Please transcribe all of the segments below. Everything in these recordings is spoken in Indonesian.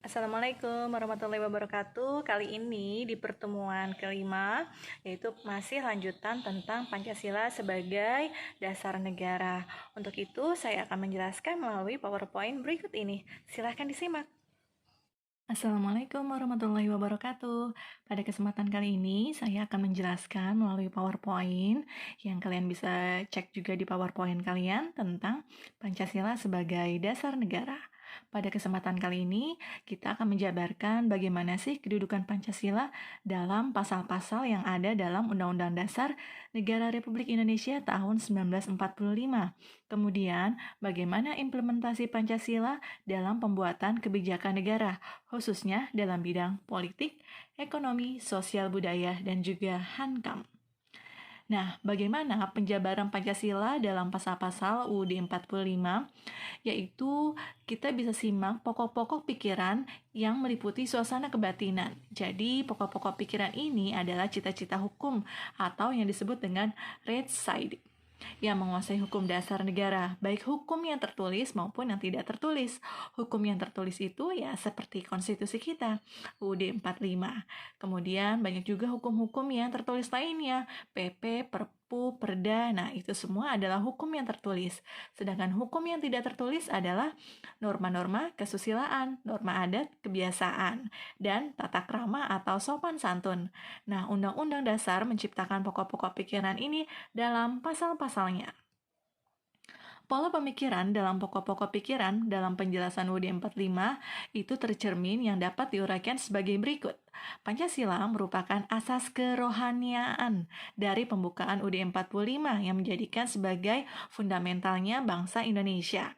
Assalamualaikum warahmatullahi wabarakatuh. Kali ini di pertemuan kelima, yaitu masih lanjutan tentang Pancasila sebagai dasar negara. Untuk itu, saya akan menjelaskan melalui PowerPoint berikut ini. Silahkan disimak. Assalamualaikum warahmatullahi wabarakatuh. Pada kesempatan kali ini, saya akan menjelaskan melalui PowerPoint yang kalian bisa cek juga di PowerPoint kalian tentang Pancasila sebagai dasar negara. Pada kesempatan kali ini, kita akan menjabarkan bagaimana sih kedudukan Pancasila dalam pasal-pasal yang ada dalam Undang-Undang Dasar Negara Republik Indonesia tahun 1945. Kemudian, bagaimana implementasi Pancasila dalam pembuatan kebijakan negara, khususnya dalam bidang politik, ekonomi, sosial budaya, dan juga Hankam. Nah, bagaimana penjabaran Pancasila dalam pasal-pasal UUD 45? Yaitu kita bisa simak pokok-pokok pikiran yang meliputi suasana kebatinan. Jadi, pokok-pokok pikiran ini adalah cita-cita hukum atau yang disebut dengan Rechtsstaat yang menguasai hukum dasar negara, baik hukum yang tertulis maupun yang tidak tertulis. Hukum yang tertulis itu ya seperti konstitusi kita, UUD 45. Kemudian banyak juga hukum-hukum yang tertulis lainnya, PP, Perpu, Perda. Nah, itu semua adalah hukum yang tertulis. Sedangkan hukum yang tidak tertulis adalah norma-norma kesusilaan, norma adat, kebiasaan, dan tata krama atau sopan santun. Nah, Undang-Undang Dasar menciptakan pokok-pokok pikiran ini dalam pasal-pasalnya. Pola pemikiran dalam pokok-pokok pikiran dalam penjelasan UUD 45 itu tercermin yang dapat diuraikan sebagai berikut. Pancasila merupakan asas kerohaniaan dari pembukaan UUD 45 yang menjadikan sebagai fundamentalnya bangsa Indonesia.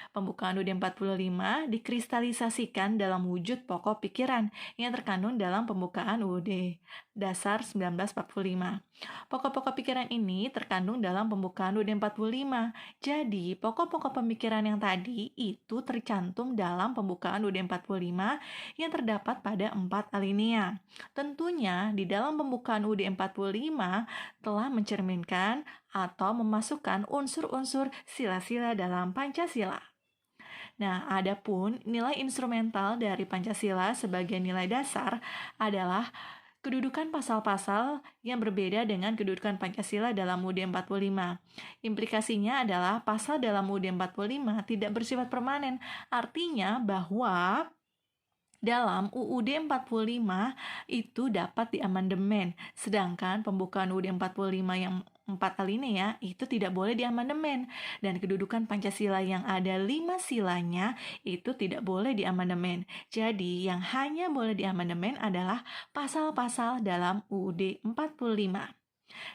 Pembukaan UUD 45 dikristalisasikan dalam wujud pokok pikiran yang terkandung dalam pembukaan UUD Dasar 1945. Pokok-pokok pikiran ini terkandung dalam pembukaan UUD 45. Jadi, pokok-pokok pemikiran yang tadi itu tercantum dalam pembukaan UUD 45 yang terdapat pada 4 alinea. Tentunya, di dalam pembukaan UUD 45 telah mencerminkan atau memasukkan unsur-unsur sila-sila dalam Pancasila. Nah, adapun nilai instrumental dari Pancasila sebagai nilai dasar adalah kedudukan pasal-pasal yang berbeda dengan kedudukan Pancasila dalam UUD 45. Implikasinya adalah pasal dalam UUD 45 tidak bersifat permanen, artinya bahwa dalam UUD 45 itu dapat diamandemen, sedangkan pembukaan UUD 45 yang 4 alinea itu tidak boleh diamandemen, dan kedudukan Pancasila yang ada 5 silanya itu tidak boleh diamandemen. Jadi yang hanya boleh diamandemen adalah pasal-pasal dalam UUD 45.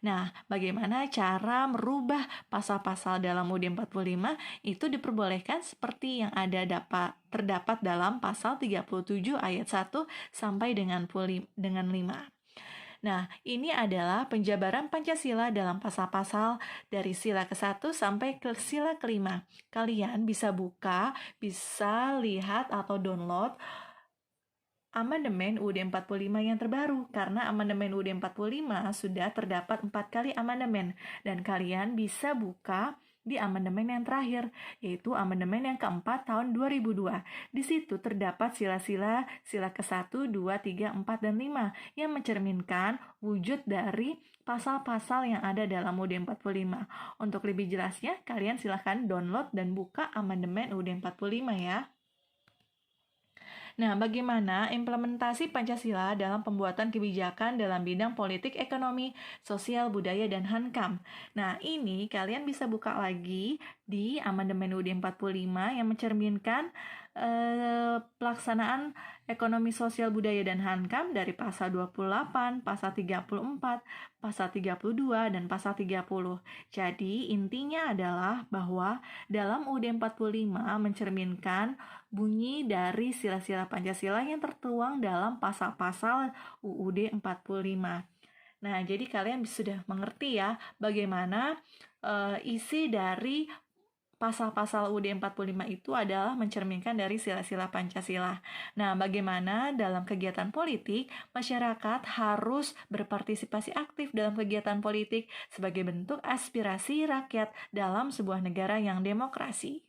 Nah, bagaimana cara merubah pasal-pasal dalam UUD 45 itu diperbolehkan seperti yang terdapat dalam pasal 37 ayat 1 sampai dengan 5. Nah, ini adalah penjabaran Pancasila dalam pasal-pasal dari sila ke-1 sampai ke sila ke-5. Kalian bisa buka, bisa lihat atau download amandemen UUD 45 yang terbaru, karena amandemen UUD 45 sudah terdapat 4 kali amandemen, dan kalian bisa buka di amandemen yang terakhir, yaitu amandemen yang keempat tahun 2002. Di situ terdapat sila-sila, sila ke-1, 2, 3, 4, dan 5 yang mencerminkan wujud dari pasal-pasal yang ada dalam UUD 45. Untuk lebih jelasnya, kalian silahkan download dan buka amandemen UUD 45 ya. Nah, bagaimana implementasi Pancasila dalam pembuatan kebijakan dalam bidang politik, ekonomi, sosial, budaya, dan Hankam? Nah, ini kalian bisa buka lagi di amandemen UUD 45 yang mencerminkan pelaksanaan ekonomi, sosial, budaya, dan Hankam dari pasal 28, pasal 34, pasal 32, dan pasal 30. Jadi, intinya adalah bahwa dalam UUD 45 mencerminkan bunyi dari sila-sila Pancasila yang tertuang dalam pasal-pasal UUD 45. Nah, jadi kalian sudah mengerti ya bagaimana isi dari pasal-pasal UUD 45 itu adalah mencerminkan dari sila-sila Pancasila. Nah, bagaimana dalam kegiatan politik, masyarakat harus berpartisipasi aktif dalam kegiatan politik sebagai bentuk aspirasi rakyat dalam sebuah negara yang demokrasi.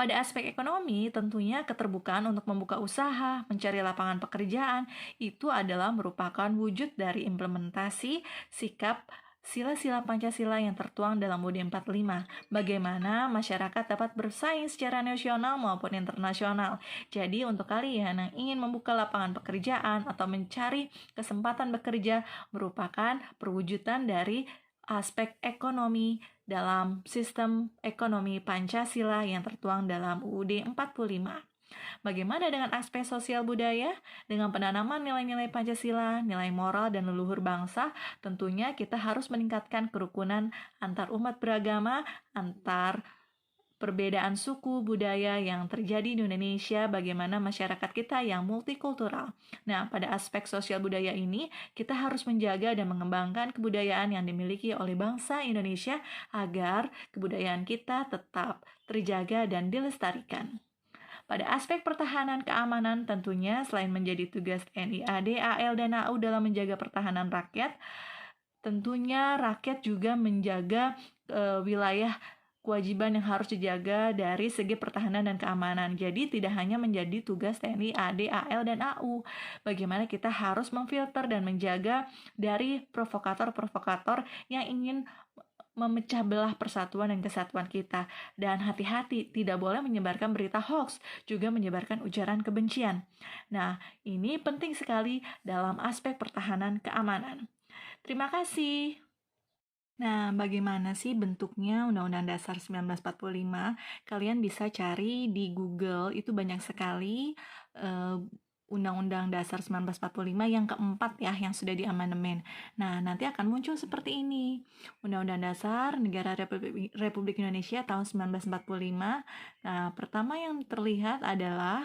Pada aspek ekonomi, tentunya keterbukaan untuk membuka usaha, mencari lapangan pekerjaan, itu adalah merupakan wujud dari implementasi sikap sila-sila Pancasila yang tertuang dalam UUD 45. Bagaimana masyarakat dapat bersaing secara nasional maupun internasional. Jadi untuk kalian yang ingin membuka lapangan pekerjaan atau mencari kesempatan bekerja merupakan perwujudan dari aspek ekonomi dalam sistem ekonomi Pancasila yang tertuang dalam UUD 45. Bagaimana dengan aspek sosial budaya? Dengan penanaman nilai-nilai Pancasila, nilai moral dan leluhur bangsa, tentunya kita harus meningkatkan kerukunan antar umat beragama, antar perbedaan suku budaya yang terjadi di Indonesia, bagaimana masyarakat kita yang multikultural. Nah, pada aspek sosial budaya ini, kita harus menjaga dan mengembangkan kebudayaan yang dimiliki oleh bangsa Indonesia agar kebudayaan kita tetap terjaga dan dilestarikan. Pada aspek pertahanan keamanan, tentunya selain menjadi tugas TNI AD, AL, dan AU dalam menjaga pertahanan rakyat, tentunya rakyat juga menjaga wilayah kewajiban yang harus dijaga dari segi pertahanan dan keamanan. Jadi tidak hanya menjadi tugas TNI, AD, AL, dan AU. Bagaimana kita harus memfilter dan menjaga dari provokator-provokator yang ingin memecah belah persatuan dan kesatuan kita. Dan hati-hati, tidak boleh menyebarkan berita hoax, juga menyebarkan ujaran kebencian. Nah, ini penting sekali dalam aspek pertahanan keamanan. Terima kasih. Nah, bagaimana sih bentuknya Undang-Undang Dasar 1945? Kalian bisa cari di Google, itu banyak sekali Undang-Undang Dasar 1945 yang keempat ya, yang sudah diamandemen. Nah, nanti akan muncul seperti ini. Undang-Undang Dasar Negara Republik Indonesia tahun 1945. Nah, pertama yang terlihat adalah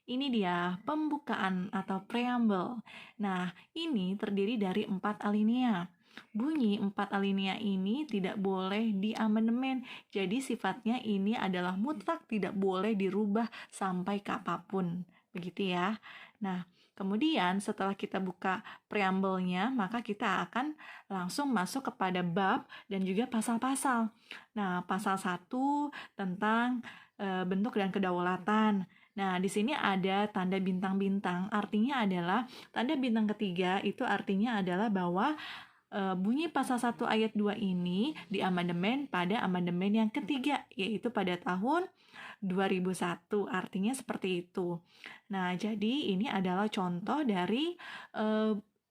ini dia, pembukaan atau preamble. Nah, ini terdiri dari 4 alinea. Bunyi 4 alinea ini tidak boleh diamandemen. Jadi sifatnya ini adalah mutlak, tidak boleh dirubah sampai kapanpun. Begitu ya. Nah, kemudian setelah kita buka preambelnya, maka kita akan langsung masuk kepada bab dan juga pasal-pasal. Nah, pasal 1 tentang bentuk dan kedaulatan. Nah, di sini ada tanda bintang-bintang. Artinya adalah tanda bintang ketiga itu artinya adalah bahwa bunyi pasal 1 ayat 2 ini diamandemen pada amandemen yang ketiga, yaitu pada tahun 2001. Artinya seperti itu. Nah, jadi ini adalah contoh dari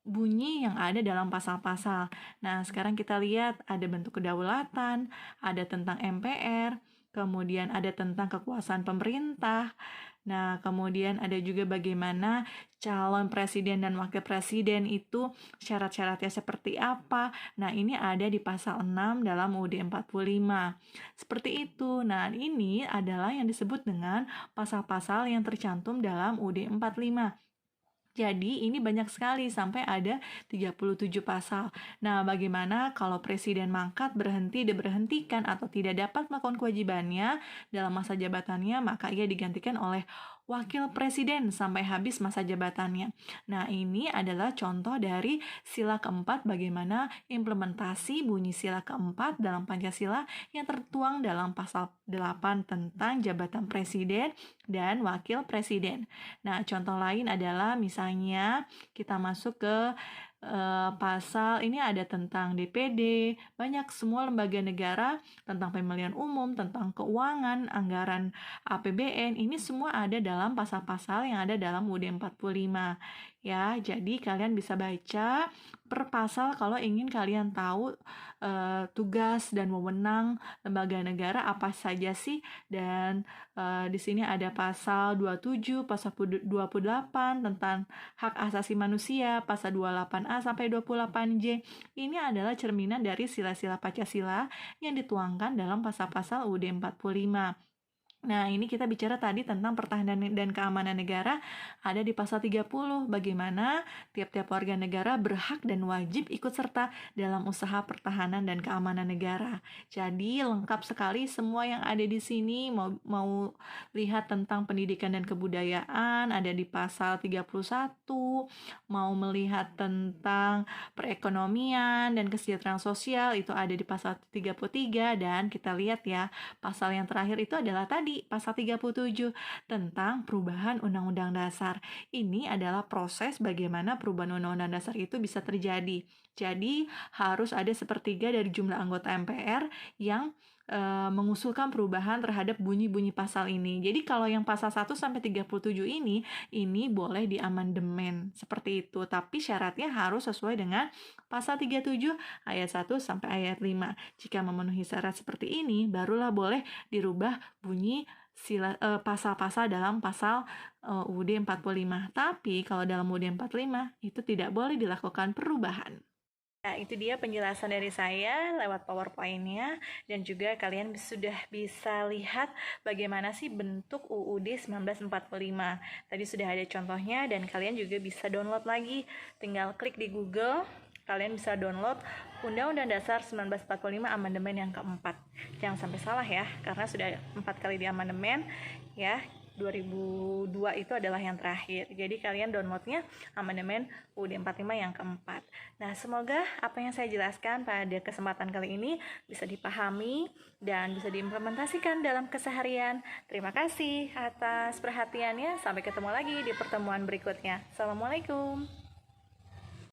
bunyi yang ada dalam pasal-pasal. Nah, sekarang kita lihat ada bentuk kedaulatan, ada tentang MPR, kemudian ada tentang kekuasaan pemerintah. Nah, kemudian ada juga bagaimana calon presiden dan wakil presiden itu syarat-syaratnya seperti apa. Nah, ini ada di pasal 6 dalam UUD 45. Seperti itu. Nah, ini adalah yang disebut dengan pasal-pasal yang tercantum dalam UUD 45. Jadi ini banyak sekali, sampai ada 37 pasal. Nah, bagaimana kalau presiden mangkat, berhenti, diberhentikan, atau tidak dapat melakukan kewajibannya dalam masa jabatannya, maka ia digantikan oleh wakil presiden sampai habis masa jabatannya. Nah, ini adalah contoh dari sila keempat, bagaimana implementasi bunyi sila keempat dalam Pancasila yang tertuang dalam pasal 8 tentang jabatan presiden dan wakil presiden. Nah, contoh lain adalah misalnya kita masuk ke pasal ini ada tentang DPD, banyak semua lembaga negara, tentang pemilihan umum, tentang keuangan, anggaran APBN, ini semua ada dalam pasal-pasal yang ada dalam UUD 45. Ya, jadi kalian bisa baca per pasal kalau ingin kalian tahu tugas dan wewenang lembaga negara apa saja sih. Dan di sini ada pasal 27, pasal 28 tentang hak asasi manusia, pasal 28A sampai 28J. Ini adalah cerminan dari sila-sila Pancasila yang dituangkan dalam pasal-pasal UUD 45. Nah, ini kita bicara tadi tentang pertahanan dan keamanan negara, ada di pasal 30, bagaimana tiap-tiap warga negara berhak dan wajib ikut serta dalam usaha pertahanan dan keamanan negara. Jadi, lengkap sekali semua yang ada di sini. Mau lihat tentang pendidikan dan kebudayaan, ada di pasal 31, mau melihat tentang perekonomian dan kesejahteraan sosial, itu ada di pasal 33, dan kita lihat ya, pasal yang terakhir itu adalah tadi dari pasal 37 tentang perubahan Undang-Undang Dasar. Ini adalah proses bagaimana perubahan Undang-Undang Dasar itu bisa terjadi. Jadi harus ada sepertiga dari jumlah anggota MPR yang mengusulkan perubahan terhadap bunyi-bunyi pasal ini. Jadi kalau yang pasal 1 sampai 37 ini boleh diamandemen seperti itu, tapi syaratnya harus sesuai dengan pasal 37 ayat 1 sampai ayat 5. Jika memenuhi syarat seperti ini, barulah boleh dirubah bunyi pasal-pasal dalam pasal UUD 45. Tapi kalau dalam UUD 45 itu tidak boleh dilakukan perubahan. Nah, itu dia penjelasan dari saya lewat PowerPoint-nya, dan juga kalian sudah bisa lihat bagaimana sih bentuk UUD 1945. Tadi sudah ada contohnya dan kalian juga bisa download lagi. Tinggal klik di Google, kalian bisa download Undang-Undang Dasar 1945 amandemen yang keempat. Jangan sampai salah ya, karena sudah 4 kali di amandemen ya. 2002 itu adalah yang terakhir. Jadi kalian downloadnya amandemen UUD 45 yang keempat. Nah, semoga apa yang saya jelaskan pada kesempatan kali ini bisa dipahami dan bisa diimplementasikan dalam keseharian. Terima kasih atas perhatiannya. Sampai ketemu lagi di pertemuan berikutnya. Assalamualaikum.